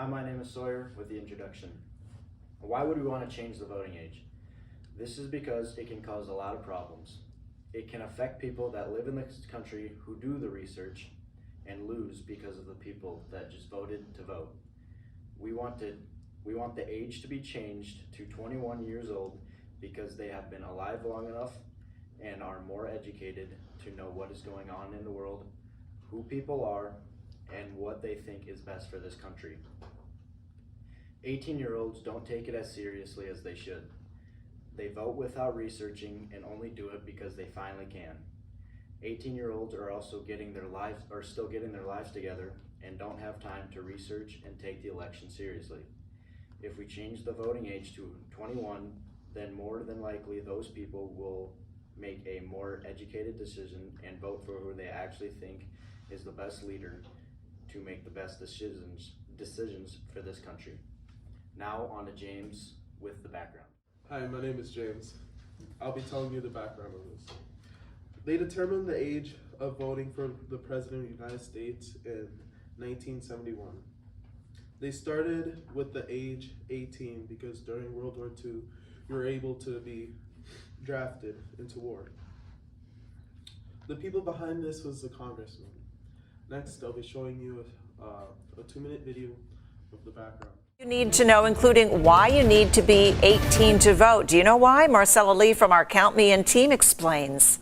Hi, my name is Sawyer with the introduction. Why would we want to change the voting age? This is because it can cause a lot of problems. It can affect people that live in this country who do the research and lose because of the people that just voted to vote. We want the age to be changed to 21 years old because they have been alive long enough and are more educated to know what is going on in the world, who people are, and what they think is best for this country. 18-year-olds don't take it as seriously as they should. They vote without researching and only do it because they finally can. 18-year-olds are also still getting their lives together and don't have time to research and take the election seriously. If we change the voting age to 21, then more than likely those people will make a more educated decision and vote for who they actually think is the best leader to make the best decisions for this country. Now on to James with the background. Hi, my name is James. I'll be telling you the background of this. They determined the age of voting for the President of the United States in 1971. They started with the age 18 because during World War II, you were able to be drafted into war. The people behind this was the congressman. Next, I'll be showing you a 2-minute video of the background. You need to know, including why you need to be 18 to vote. Do you know why? Marcella Lee from our Count Me In team explains.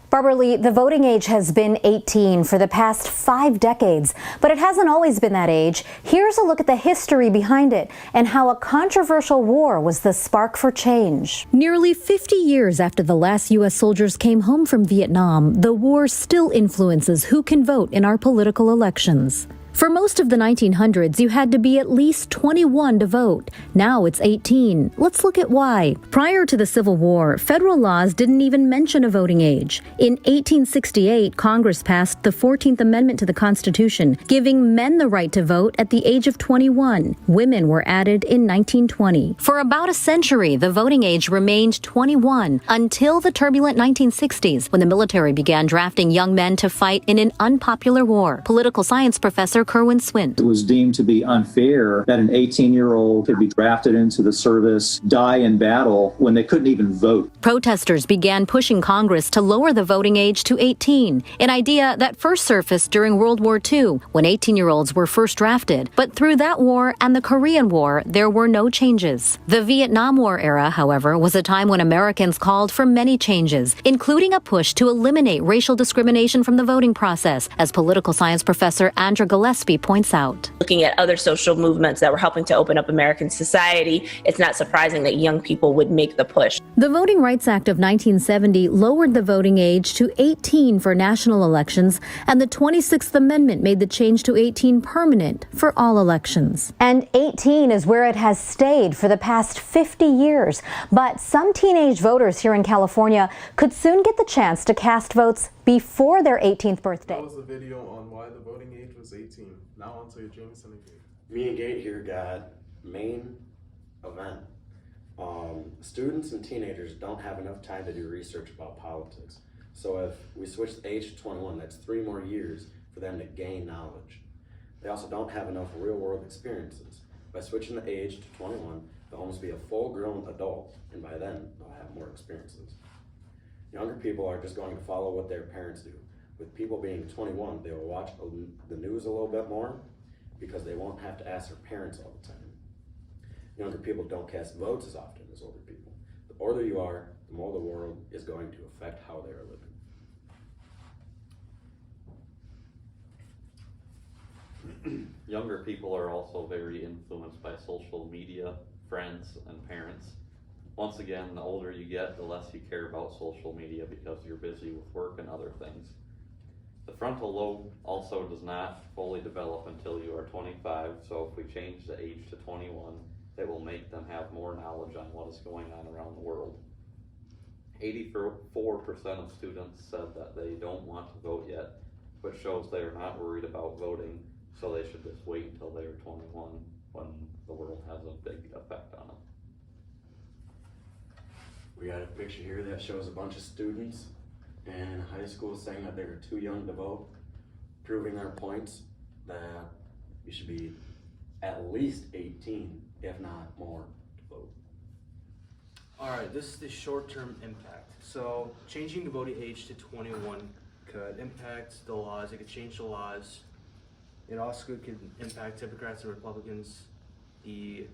Barbara Lee, the voting age has been 18 for the past 5 decades, but it hasn't always been that age. Here's a look at the history behind it and how a controversial war was the spark for change. Nearly 50 years after the last U.S. soldiers came home from Vietnam, the war still influences who can vote in our political elections. For most of the 1900s, you had to be at least 21 to vote. Now it's 18. Let's look at why. Prior to the Civil War, federal laws didn't even mention a voting age. In 1868, Congress passed the 14th Amendment to the Constitution, giving men the right to vote at the age of 21. Women were added in 1920. For about a century, the voting age remained 21 until the turbulent 1960s, when the military began drafting young men to fight in an unpopular war. Political science professor Kerwin Swint. It was deemed to be unfair that an 18-year-old could be drafted into the service, die in battle when they couldn't even vote. Protesters began pushing Congress to lower the voting age to 18, an idea that first surfaced during World War II, when 18-year-olds were first drafted. But through that war and the Korean War, there were no changes. The Vietnam War era, however, was a time when Americans called for many changes, including a push to eliminate racial discrimination from the voting process, as political science professor Andra Gillespie points out. Looking at other social movements that were helping to open up American society, it's not surprising that young people would make the push. The Voting Rights Act of 1970 lowered the voting age to 18 for national elections, and the 26th Amendment made the change to 18 permanent for all elections. And 18 is where it has stayed for the past 50 years. But some teenage voters here in California could soon get the chance to cast votes before their 18th birthday. That was the video on why the voting age was 18. Now on to Jameson and Gate. Me and Gate here got main event. Students and teenagers don't have enough time to do research about politics. So if we switch the age to 21, that's 3 more years for them to gain knowledge. They also don't have enough real-world experiences. By switching the age to 21, they'll almost be a full-grown adult, and by then, they'll have more experiences. Younger people are just going to follow what their parents do. With people being 21, they will watch the news a little bit more because they won't have to ask their parents all the time. Younger people don't cast votes as often as older people. The older you are, the more the world is going to affect how they are living. Younger people are also very influenced by social media, friends, and parents. Once again, the older you get, the less you care about social media because you're busy with work and other things. The frontal lobe also does not fully develop until you are 25, so if we change the age to 21, it will make them have more knowledge on what is going on around the world. 84% of students said that they don't want to vote yet, which shows they are not worried about voting, so they should just wait until they are 21 when the world has a big effect on them. We got a picture here that shows a bunch of students in high school saying that they were too young to vote, proving their points that you should be at least 18, if not more, to vote. Alright, this is the short-term impact. So changing the voting age to 21 could impact the laws, it could change the laws. It also could impact Democrats and Republicans the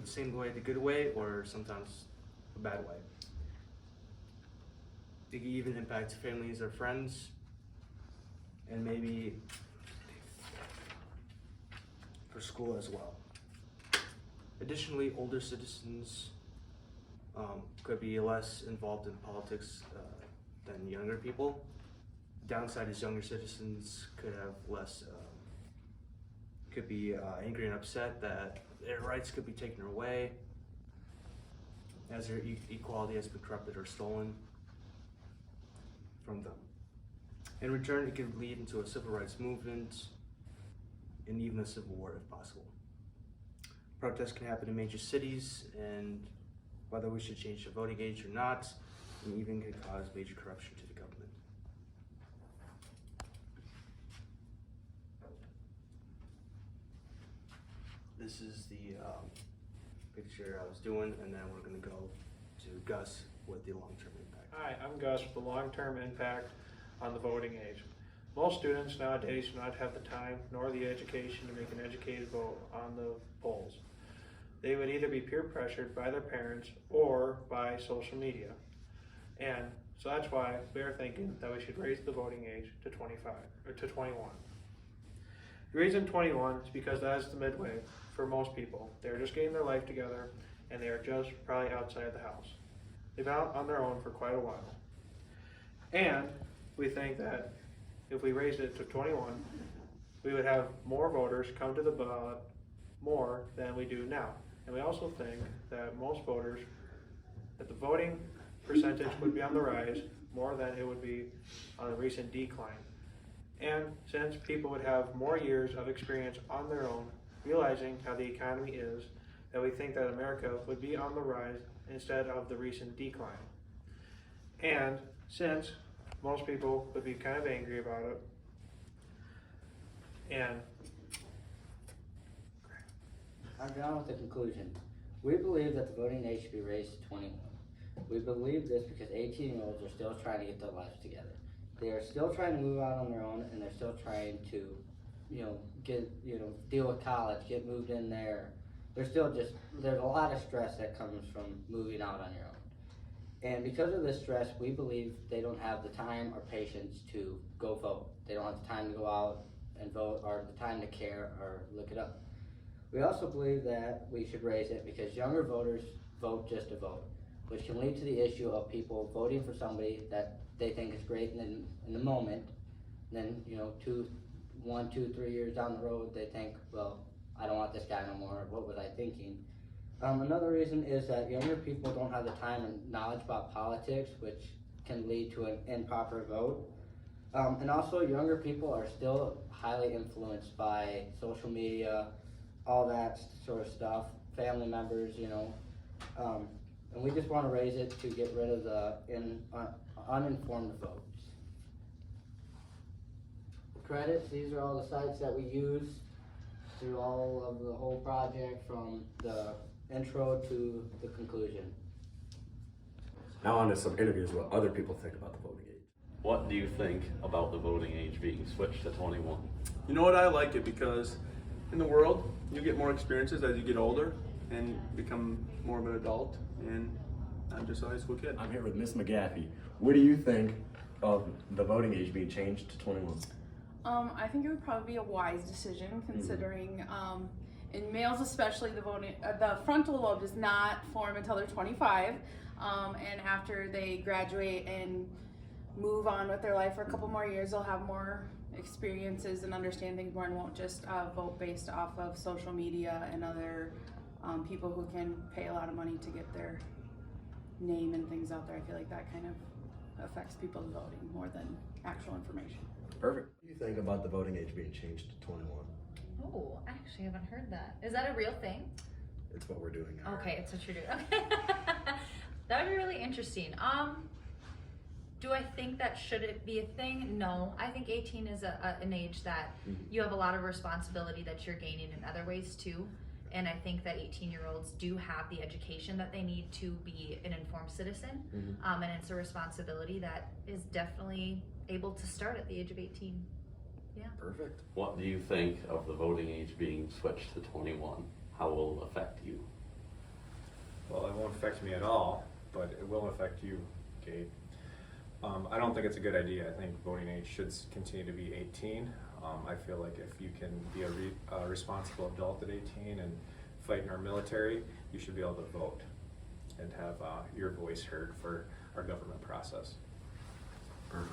same way, the good way, or sometimes a bad way. It could even impact families or friends, and maybe for school as well. Additionally, older citizens could be less involved in politics than younger people. Downside is younger citizens could have less, could be angry and upset that their rights could be taken away, as their equality has been corrupted or stolen from them. In return, it could lead into a civil rights movement and even a civil war if possible. Protests can happen in major cities, and whether we should change the voting age or not, and even could cause major corruption to the government. This is the picture I was doing, and then we're gonna go to Gus with the long-term impact. Hi, I'm Gus with the long-term impact on the voting age. Most students nowadays do not have the time nor the education to make an educated vote on the polls. They would either be peer pressured by their parents or by social media. And so that's why we're thinking that we should raise the voting age to 25 or to 21. The reason 21 is because that is the midway for most people. They're just getting their life together and they are just probably outside the house. They've been out on their own for quite a while. And we think that if we raised it to 21, we would have more voters come to the ballot more than we do now. And we also think that most voters, that the voting percentage would be on the rise more than it would be on a recent decline. And since people would have more years of experience on their own, realizing how the economy is, that we think that America would be on the rise instead of the recent decline. And since most people would be kind of angry about it, and I'm down with the conclusion. We believe that the voting age should be raised to 21. We believe this because 18-year-olds are still trying to get their lives together. They are still trying to move out on their own, and they're still trying to, deal with college, get moved in there. There's a lot of stress that comes from moving out on your own. And because of this stress, we believe they don't have the time or patience to go vote. They don't have the time to go out and vote, or the time to care or look it up. We also believe that we should raise it because younger voters vote just to vote, which can lead to the issue of people voting for somebody that they think is great in the moment. Then, 1, 2, 3 years down the road, they think, well, I don't want this guy no more. What was I thinking? Another reason is that younger people don't have the time and knowledge about politics, which can lead to an improper vote. And also, younger people are still highly influenced by social media, all that sort of stuff, family members, and we just want to raise it to get rid of the uninformed votes. Credits, these are all the sites that we use through all of the whole project, from the intro to the conclusion. Now on to some interviews what other people think about the voting age. What do you think about the voting age being switched to 21? You know what, I like it because in the world, you get more experiences as you get older and become more of an adult, and not just a high school kid. I'm here with Miss McGaffey. What do you think of the voting age being changed to 21? I think it would probably be a wise decision, considering in males especially, the frontal lobe does not form until they're 25, and after they graduate and move on with their life for a couple more years, they'll have more experiences and understand things more, and won't just vote based off of social media and other people who can pay a lot of money to get their name and things out there. I feel like that kind of affects people's voting more than actual information. Perfect. What do you think about the voting age being changed to 21? Oh, I actually haven't heard that. Is that a real thing? It's what we're doing now. Okay, it's what you're doing. Okay. That would be really interesting. Do I think that should it be a thing? No. I think 18 is an age that you have a lot of responsibility that you're gaining in other ways too. And I think that 18-year-olds do have the education that they need to be an informed citizen. And it's a responsibility that is definitely able to start at the age of 18. Yeah. Perfect. What do you think of the voting age being switched to 21? How will it affect you? Well, it won't affect me at all, but it will affect you, Kate. I don't think it's a good idea. I think voting age should continue to be 18. I feel like if you can be a responsible adult at 18 and fight in our military, you should be able to vote and have your voice heard for our government process. Perfect.